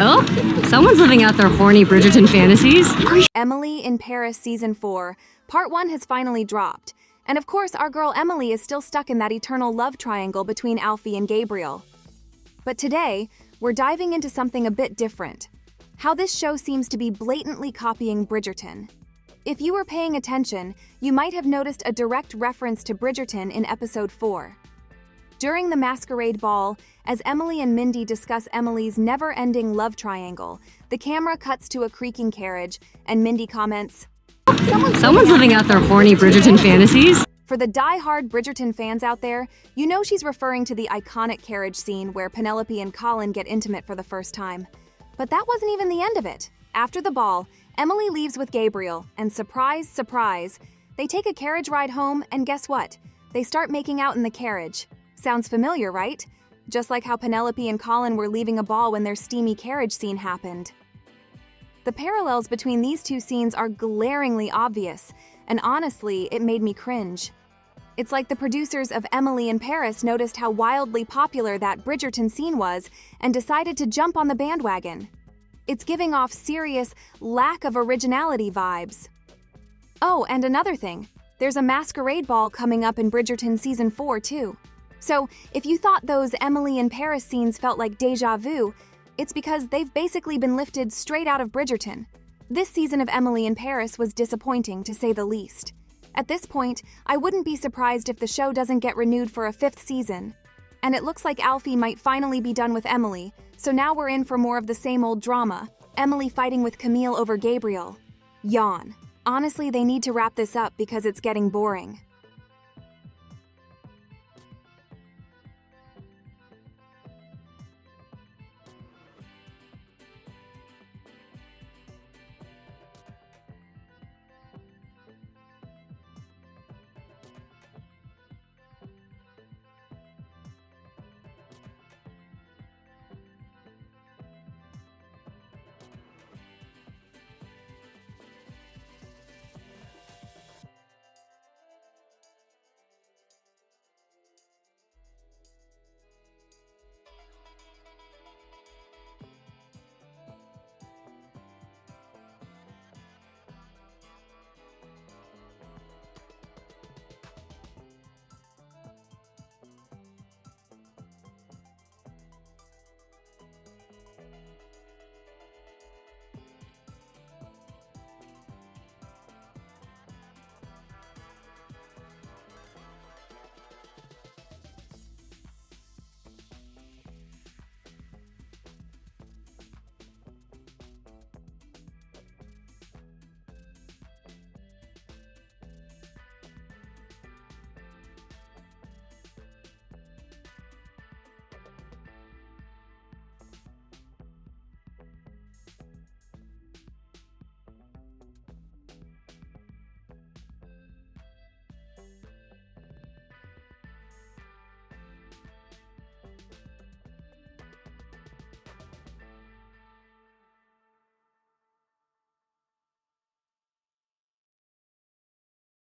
Oh, someone's living out their horny Bridgerton fantasies. Emily in Paris Season 4, Part 1 has finally dropped. And of course, our girl Emily is still stuck in that eternal love triangle between Alfie and Gabriel. But today, we're diving into something a bit different. How this show seems to be blatantly copying Bridgerton. If you were paying attention, you might have noticed a direct reference to Bridgerton in Episode 4. During the masquerade ball, as Emily and Mindy discuss Emily's never-ending love triangle, the camera cuts to a creaking carriage, and Mindy comments, Someone's living out their horny Bridgerton fantasies. For the die-hard Bridgerton fans out there, you know she's referring to the iconic carriage scene where Penelope and Colin get intimate for the first time. But that wasn't even the end of it. After the ball, Emily leaves with Gabriel, and surprise, surprise, they take a carriage ride home, and guess what? They start making out in the carriage. Sounds familiar, right? Just like how Penelope and Colin were leaving a ball when their steamy carriage scene happened. The parallels between these two scenes are glaringly obvious, and honestly, it made me cringe. It's like the producers of Emily in Paris noticed how wildly popular that Bridgerton scene was and decided to jump on the bandwagon. It's giving off serious lack of originality vibes. Oh, and another thing, there's a masquerade ball coming up in Bridgerton Season 4 too. So, if you thought those Emily in Paris scenes felt like déjà vu, it's because they've basically been lifted straight out of Bridgerton. This season of Emily in Paris was disappointing, to say the least. At this point, I wouldn't be surprised if the show doesn't get renewed for a 5th season. And it looks like Alfie might finally be done with Emily, so now we're in for more of the same old drama, Emily fighting with Camille over Gabriel. Yawn. Honestly, they need to wrap this up because it's getting boring.